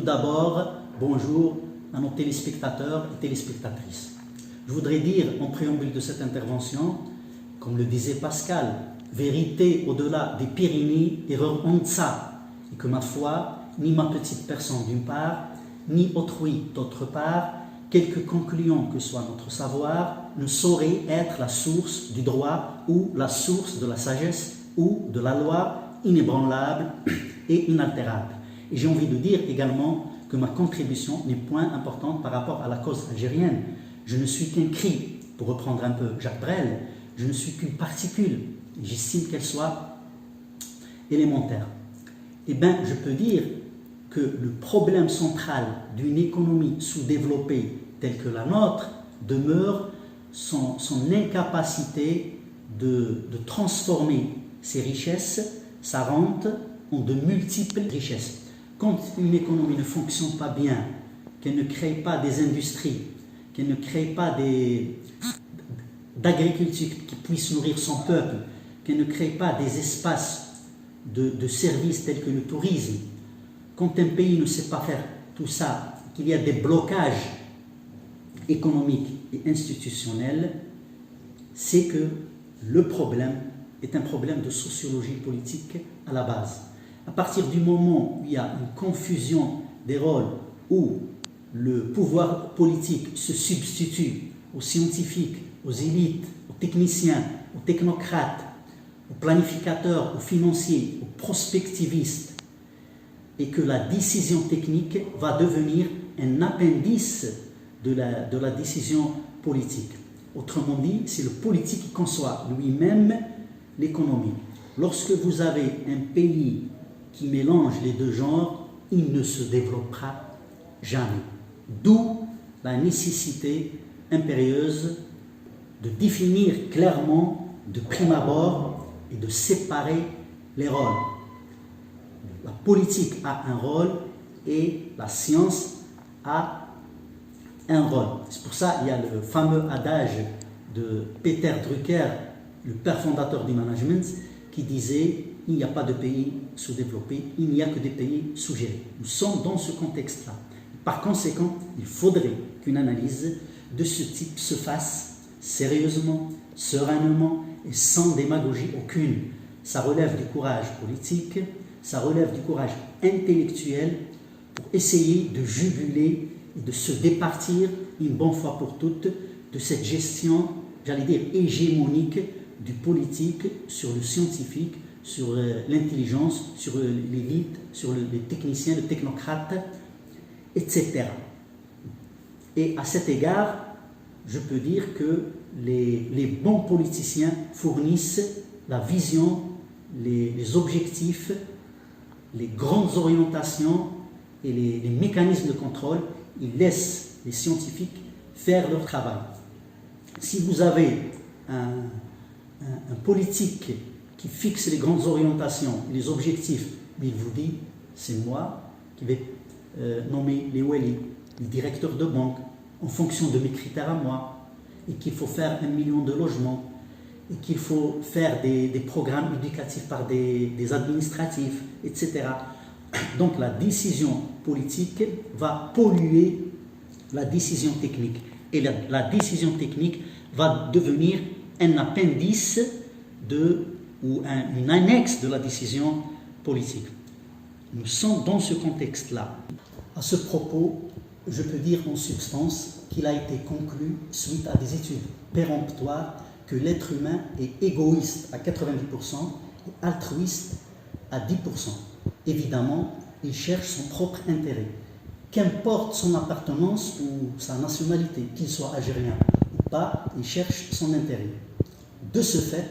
d'abord, bonjour à nos téléspectateurs et téléspectatrices. Je voudrais dire en préambule de cette intervention, comme le disait Pascal, vérité au-delà des Pyrénées, erreur en deçà, et que ma foi, ni ma petite personne d'une part, ni autrui d'autre part, quelque concluant que soit notre savoir, ne saurait être la source du droit ou la source de la sagesse ou de la loi inébranlable et inaltérable. Et j'ai envie de dire également que ma contribution n'est point importante par rapport à la cause algérienne. Je ne suis qu'un cri, pour reprendre un peu Jacques Brel, je ne suis qu'une particule, et j'estime qu'elle soit élémentaire. Eh bien, je peux dire que le problème central d'une économie sous-développée telle que la nôtre demeure son incapacité de transformer ses richesses, sa rente, en de multiples richesses. Quand une économie ne fonctionne pas bien, qu'elle ne crée pas des industries, qu'elle ne crée pas d'agriculture qui puisse nourrir son peuple, qu'elle ne crée pas des espaces de services tels que le tourisme, quand un pays ne sait pas faire tout ça, qu'il y a des blocages économiques et institutionnels, c'est que le problème est un problème de sociologie politique à la base. À partir du moment où il y a une confusion des rôles, où le pouvoir politique se substitue aux scientifiques, aux élites, aux techniciens, aux technocrates, aux planificateurs, aux financiers, aux prospectivistes, et que la décision technique va devenir un appendice de la décision politique. Autrement dit, c'est le politique qui conçoit lui-même l'économie. Lorsque vous avez un pays qui mélange les deux genres, il ne se développera jamais. D'où la nécessité impérieuse de définir clairement, de prime abord, et de séparer les rôles. La politique a un rôle et la science a un rôle. C'est pour ça qu'il y a le fameux adage de Peter Drucker, le père fondateur du management, qui disait « Il n'y a pas de pays sous-développés, il n'y a que des pays sous-gérés ». Nous sommes dans ce contexte-là. Par conséquent, il faudrait qu'une analyse de ce type se fasse sérieusement, sereinement et sans démagogie aucune. Ça relève du courage politique, ça relève du courage intellectuel pour essayer de juguler et de se départir une bonne fois pour toutes de cette gestion, j'allais dire, hégémonique du politique sur le scientifique, sur l'intelligence, sur l'élite, sur les techniciens, les technocrates, etc. Et à cet égard, je peux dire que les bons politiciens fournissent la vision, les objectifs, les grandes orientations et les mécanismes de contrôle. Ils laissent les scientifiques faire leur travail. Si vous avez un politique qui fixe les grandes orientations, les objectifs, mais il vous dit, c'est moi qui vais nommer les wali, les directeurs de banque, en fonction de mes critères à moi, et qu'il faut faire 1 million de logements, et qu'il faut faire des programmes éducatifs par des administratifs, etc. Donc la décision politique va polluer la décision technique. Et la décision technique va devenir un appendice ou une annexe de la décision politique. Nous sommes dans ce contexte-là. À ce propos, je peux dire en substance qu'il a été conclu, suite à des études péremptoires, que l'être humain est égoïste à 90% et altruiste à 10%. Évidemment, il cherche son propre intérêt. Qu'importe son appartenance ou sa nationalité, qu'il soit algérien ou pas, il cherche son intérêt. De ce fait,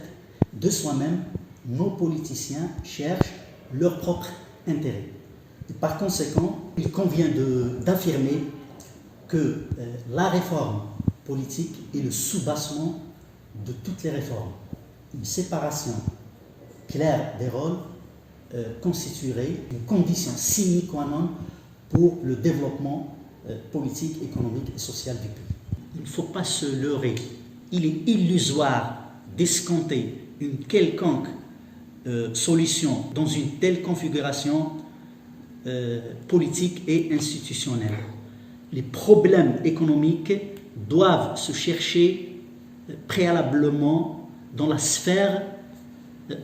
de soi-même, nos politiciens cherchent leur propre intérêt. Et par conséquent, il convient d'affirmer que la réforme politique est le soubassement de toutes les réformes. Une séparation claire des rôles constituerait une condition sine qua non pour le développement politique, économique et social du pays. Il ne faut pas se leurrer. Il est illusoire d'escompter une quelconque solution dans une telle configuration politique et institutionnelle. Les problèmes économiques doivent se chercher préalablement dans la sphère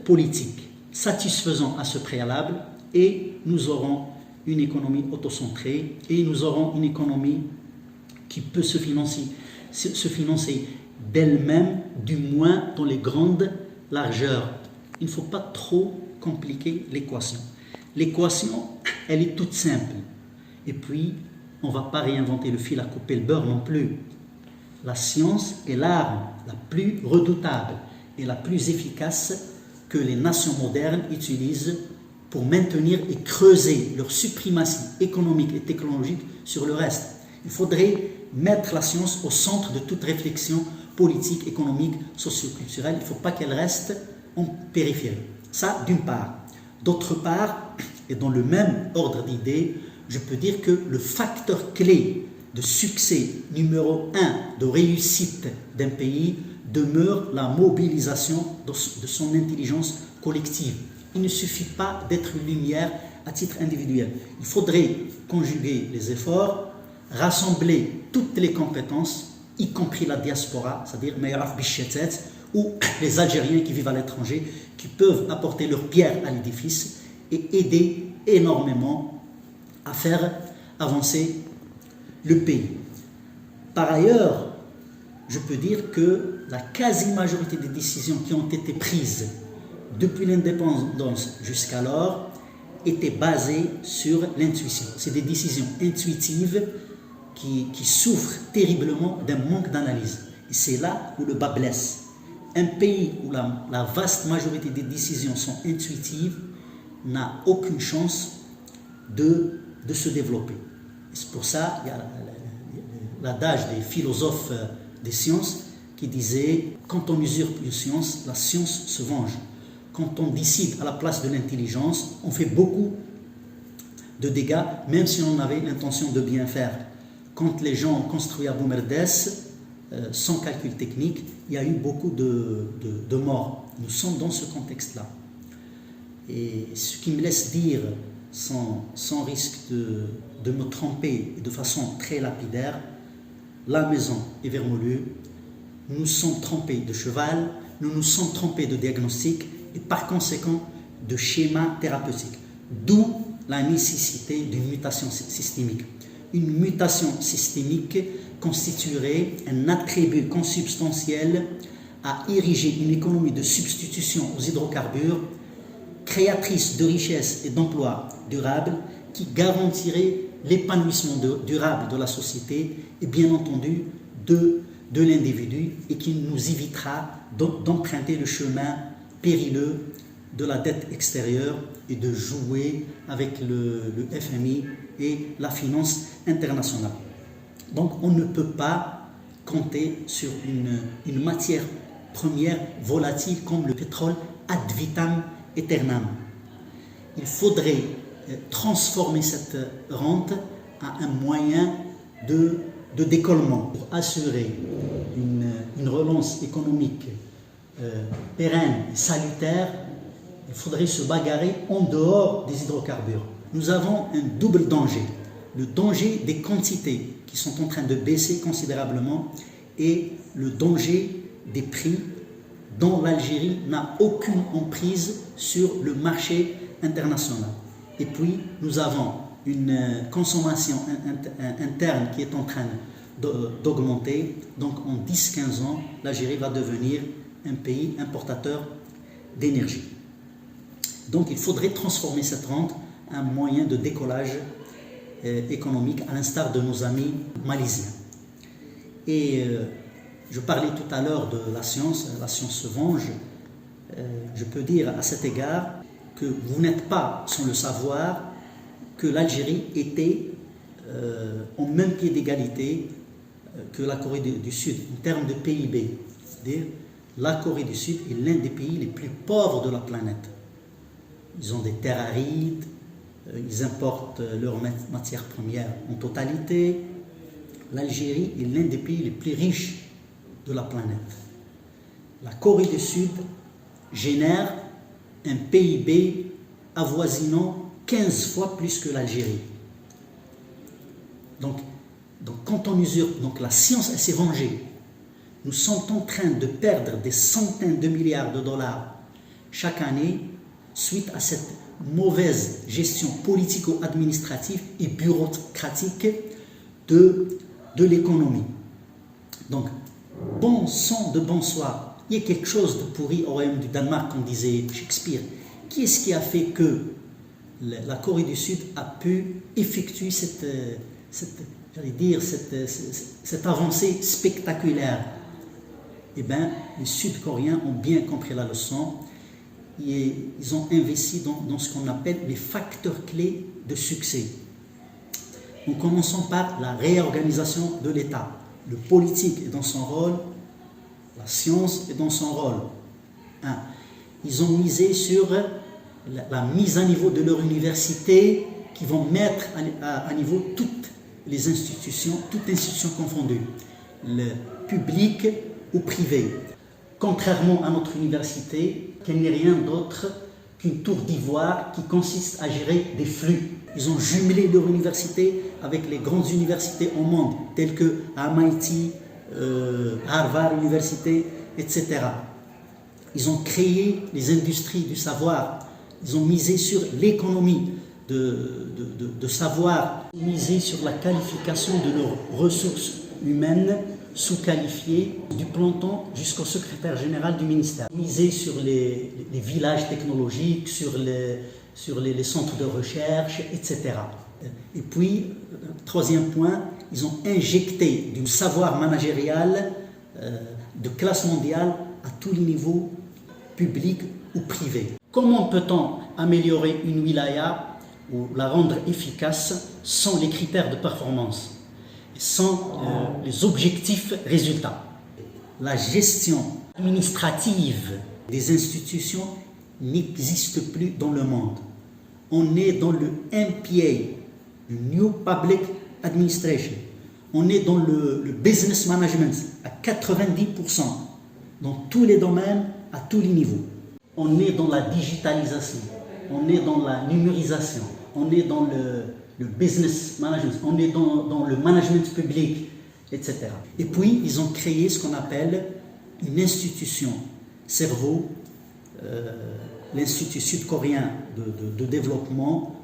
politique, satisfaisant à ce préalable, et nous aurons une économie autocentrée et nous aurons une économie qui peut se financer d'elle-même, du moins dans les grandes largeurs. Il ne faut pas trop compliquer l'équation. L'équation, elle est toute simple. Et puis, on ne va pas réinventer le fil à couper le beurre non plus. La science est l'arme la plus redoutable et la plus efficace que les nations modernes utilisent pour maintenir et creuser leur suprématie économique et technologique sur le reste. Il faudrait mettre la science au centre de toute réflexion politique, économique, socio-culturelle. Il ne faut pas qu'elle reste en périphérie. Ça, d'une part. D'autre part, et dans le même ordre d'idées, je peux dire que le facteur clé de succès numéro 1 de réussite d'un pays demeure la mobilisation de son intelligence collective. Il ne suffit pas d'être une lumière à titre individuel. Il faudrait conjuguer les efforts, rassembler toutes les compétences, y compris la diaspora, c'est-à-dire Mayaraf Bichetet, ou les Algériens qui vivent à l'étranger, qui peuvent apporter leur pierre à l'édifice et aider énormément à faire avancer le pays. Par ailleurs, je peux dire que la quasi-majorité des décisions qui ont été prises depuis l'indépendance jusqu'alors étaient basées sur l'intuition. C'est des décisions intuitives qui souffrent terriblement d'un manque d'analyse. Et c'est là où le bas blesse. Un pays où la vaste majorité des décisions sont intuitives n'a aucune chance de se développer. Et c'est pour ça qu'il y a l'adage des philosophes des sciences qui disait « Quand on usurpe une science, la science se venge. Quand on décide à la place de l'intelligence, on fait beaucoup de dégâts, même si on avait l'intention de bien faire. » Quand les gens ont construit Abou Merdes, sans calcul technique, il y a eu beaucoup de morts. Nous sommes dans ce contexte-là. Et ce qui me laisse dire, sans risque de me tromper de façon très lapidaire, la maison est vermoulue, nous nous sommes trompés de cheval, nous nous sommes trompés de diagnostic et par conséquent de schéma thérapeutique. D'où la nécessité d'une mutation systémique. Une mutation systémique constituerait un attribut consubstantiel à ériger une économie de substitution aux hydrocarbures, créatrice de richesses et d'emplois durables, qui garantirait l'épanouissement durable de la société et bien entendu de l'individu et qui nous évitera d'emprunter le chemin périlleux de la dette extérieure et de jouer avec le FMI et la finance internationale. Donc on ne peut pas compter sur une matière première volatile comme le pétrole ad vitam aeternam. Il faudrait transformer cette rente à un moyen de décollement pour assurer une relance économique pérenne et salutaire. Il faudrait se bagarrer en dehors des hydrocarbures. Nous avons un double danger. Le danger des quantités qui sont en train de baisser considérablement et le danger des prix dont l'Algérie n'a aucune emprise sur le marché international. Et puis, nous avons une consommation interne qui est en train d'augmenter. Donc, en 10-15 ans, l'Algérie va devenir un pays importateur d'énergie. Donc, il faudrait transformer cette rente en un moyen de décollage économique, à l'instar de nos amis malaisiens. Et je parlais tout à l'heure de la science se venge. Je peux dire à cet égard que vous n'êtes pas sans le savoir que l'Algérie était au même pied d'égalité que la Corée du Sud en termes de PIB. C'est-à-dire, la Corée du Sud est l'un des pays les plus pauvres de la planète. Ils ont des terres arides, ils importent leurs matières premières en totalité. L'Algérie est l'un des pays les plus riches de la planète. La Corée du Sud génère un PIB avoisinant 15 fois plus que l'Algérie. Donc, quand on mesure, donc la science elle s'est vengée. Nous sommes en train de perdre des centaines de milliards de dollars chaque année suite à cette mauvaise gestion politico-administrative et bureaucratique de l'économie. Donc, bon sang de bonsoir, il y a quelque chose de pourri au royaume du Danemark, comme disait Shakespeare. Qui est-ce qui a fait que la Corée du Sud a pu effectuer cette avancée spectaculaire? Eh bien, les Sud-Coréens ont bien compris la leçon et ils ont investi dans ce qu'on appelle les facteurs clés de succès. En commençant par la réorganisation de l'État. Le politique est dans son rôle, la science est dans son rôle. Ils ont misé sur la mise à niveau de leur université qui vont mettre à niveau toutes les institutions, toutes institutions confondues, le public ou privé. Contrairement à notre université, qui n'est rien d'autre qu'une tour d'ivoire qui consiste à gérer des flux. Ils ont jumelé leur université avec les grandes universités au monde, telles que MIT, Harvard Université, etc. Ils ont créé les industries du savoir. Ils ont misé sur l'économie de savoir, misé sur la qualification de leurs ressources humaines sous-qualifiées, du planton jusqu'au secrétaire général du ministère. Misé sur les villages technologiques, sur les centres de recherche, etc. Et puis, troisième point, ils ont injecté du savoir managérial de classe mondiale à tous les niveaux, publics ou privés. Comment peut-on améliorer une wilaya ou la rendre efficace sans les critères de performance, sans les objectifs résultats? La gestion administrative des institutions n'existe plus dans le monde. On est dans le MPA, le New Public Administration. On est dans le business management à 90%, dans tous les domaines, à tous les niveaux. On est dans la digitalisation, on est dans la numérisation, on est dans le business management, on est dans le management public, etc. Et puis, ils ont créé ce qu'on appelle une institution cerveau, l'Institut sud-coréen de développement,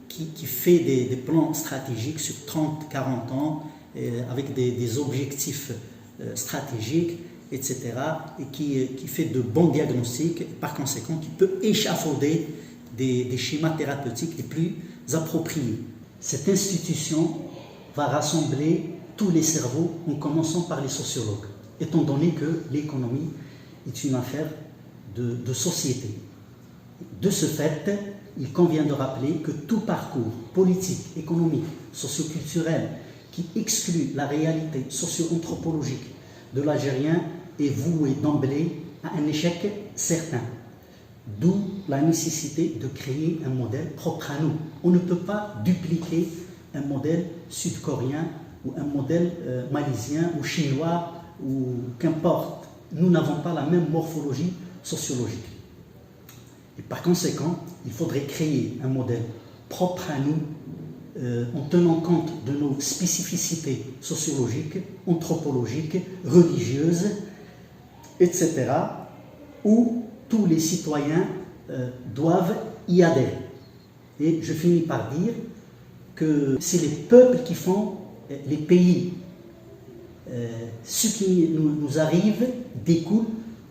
qui fait des plans stratégiques sur 30-40 ans, avec des objectifs stratégiques, etc., et qui fait de bons diagnostics, et par conséquent, qui peut échafauder des schémas thérapeutiques les plus appropriés. Cette institution va rassembler tous les cerveaux, en commençant par les sociologues, étant donné que l'économie est une affaire de société. De ce fait, il convient de rappeler que tout parcours politique, économique, socio-culturel qui exclut la réalité socio-anthropologique de l'Algérien est voué d'emblée à un échec certain. D'où la nécessité de créer un modèle propre à nous. On ne peut pas dupliquer un modèle sud-coréen ou un modèle malaisien ou chinois ou qu'importe. Nous n'avons pas la même morphologie sociologique. Et par conséquent, il faudrait créer un modèle propre à nous en tenant compte de nos spécificités sociologiques, anthropologiques, religieuses, etc., où tous les citoyens doivent y adhérer. Et je finis par dire que c'est les peuples qui font les pays. Ce qui nous arrive découle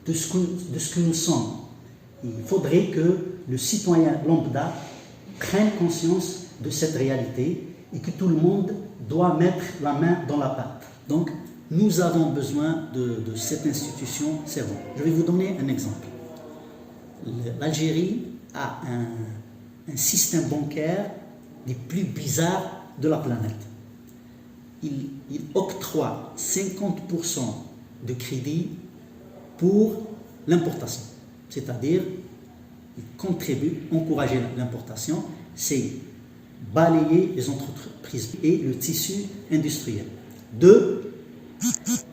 de ce que nous sommes. Il faudrait que le citoyen lambda prenne conscience de cette réalité et que tout le monde doit mettre la main dans la pâte. Donc, nous avons besoin de cette institution cerveau. Je vais vous donner un exemple. L'Algérie a un système bancaire des plus bizarres de la planète. Il octroie 50% de crédit pour l'importation. C'est-à-dire, il contribue à encourager l'importation, c'est balayer les entreprises et le tissu industriel.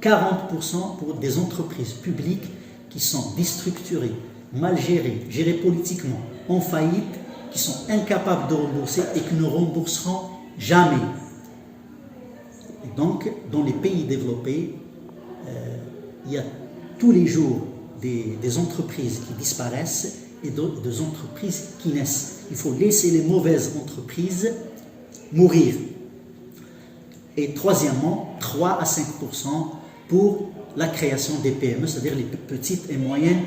40% pour des entreprises publiques qui sont déstructurées, mal gérées, gérées politiquement, en faillite qui sont incapables de rembourser et qui ne rembourseront jamais. Et donc, dans les pays développés, il y a tous les jours des entreprises qui disparaissent et des entreprises qui naissent. Il faut laisser les mauvaises entreprises mourir. Et troisièmement, 3 à 5% pour la création des PME, c'est-à-dire les petites et moyennes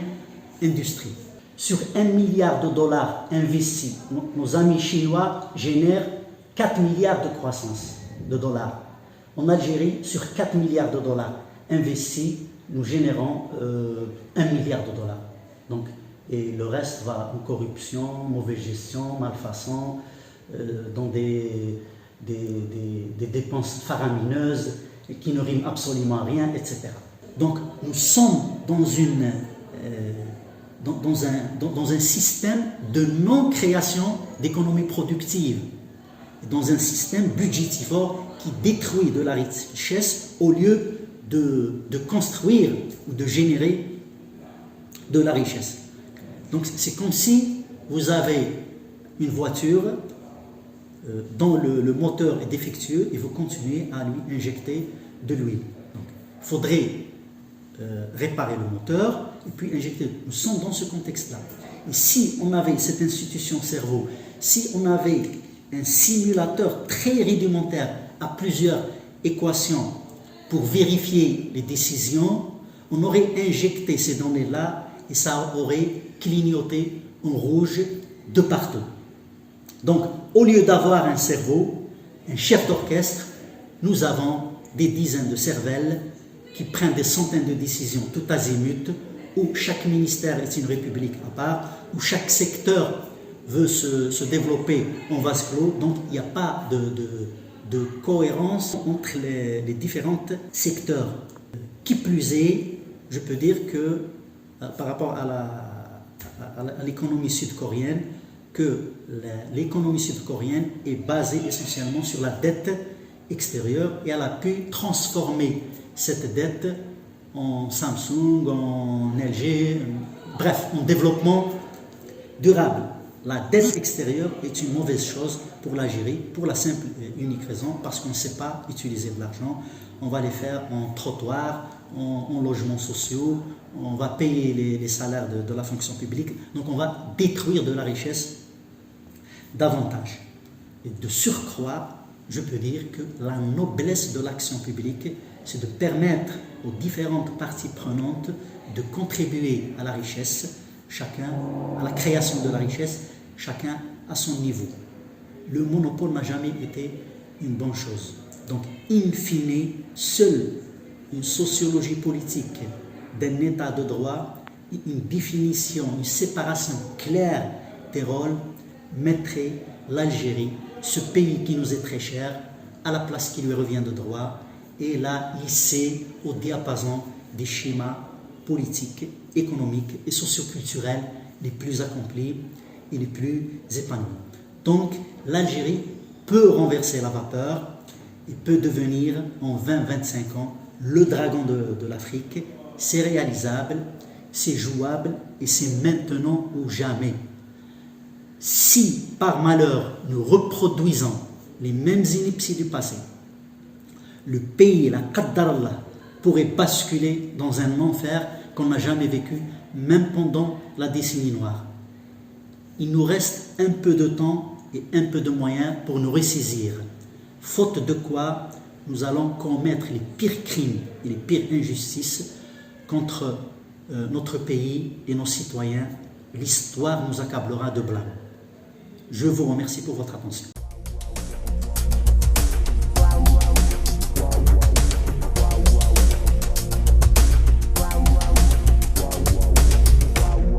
industries. Sur 1 milliard de dollars investis, nos amis chinois génèrent 4 milliards de croissance de dollars. En Algérie, sur 4 milliards de dollars investis, nous générons 1 milliard de dollars. Donc, et le reste va en corruption, mauvaise gestion, malfaçon, dans des dépenses faramineuses qui ne riment absolument à rien, etc. Donc nous sommes dans un système de non-création d'économie productive, dans un système budgétivore qui détruit de la richesse au lieu de construire ou de générer de la richesse. Donc c'est comme si vous avez une voiture dont le moteur est défectueux et vous continuez à lui injecter de l'huile. Il faudrait réparer le moteur et puis injecter. Nous sommes dans ce contexte-là. Et si on avait cette institution cerveau, si on avait un simulateur très rudimentaire à plusieurs équations pour vérifier les décisions, on aurait injecté ces données-là et ça aurait clignoté en rouge de partout. Donc, au lieu d'avoir un cerveau, un chef d'orchestre, nous avons des dizaines de cervelles qui prennent des centaines de décisions tout azimut, où chaque ministère est une république à part, où chaque secteur veut se développer en vase clos. Donc, il n'y a pas de cohérence entre les différents secteurs. Qui plus est, je peux dire que par rapport à l'économie sud-coréenne, que l'économie sud-coréenne est basée essentiellement sur la dette extérieure et elle a pu transformer cette dette en Samsung, en LG, bref, en développement durable. La dette extérieure est une mauvaise chose pour l'Algérie, pour la simple et unique raison, parce qu'on ne sait pas utiliser de l'argent. On va les faire en trottoirs, en logements sociaux, on va payer les salaires de la fonction publique, donc on va détruire de la richesse davantage. Et de surcroît, je peux dire que la noblesse de l'action publique, c'est de permettre aux différentes parties prenantes de contribuer à la richesse, chacun à la création de la richesse, chacun à son niveau. Le monopole n'a jamais été une bonne chose. Donc, in fine, seule une sociologie politique d'un état de droit, une définition, une séparation claire des rôles mettrait l'Algérie, ce pays qui nous est très cher, à la place qui lui revient de droit et la hisser au diapason des schémas politiques, économiques et socioculturels les plus accomplis et les plus épanouis. Donc l'Algérie peut renverser la vapeur et peut devenir en 20-25 ans le dragon de l'Afrique. C'est réalisable, c'est jouable et c'est maintenant ou jamais. Si par malheur nous reproduisons les mêmes inepties du passé, le pays, la Qaddarallah, pourrait basculer dans un enfer qu'on n'a jamais vécu, même pendant la décennie noire. Il nous reste un peu de temps et un peu de moyens pour nous ressaisir, faute de quoi nous allons commettre les pires crimes et les pires injustices contre notre pays et nos citoyens. L'histoire nous accablera de blâme. Je vous remercie pour votre attention.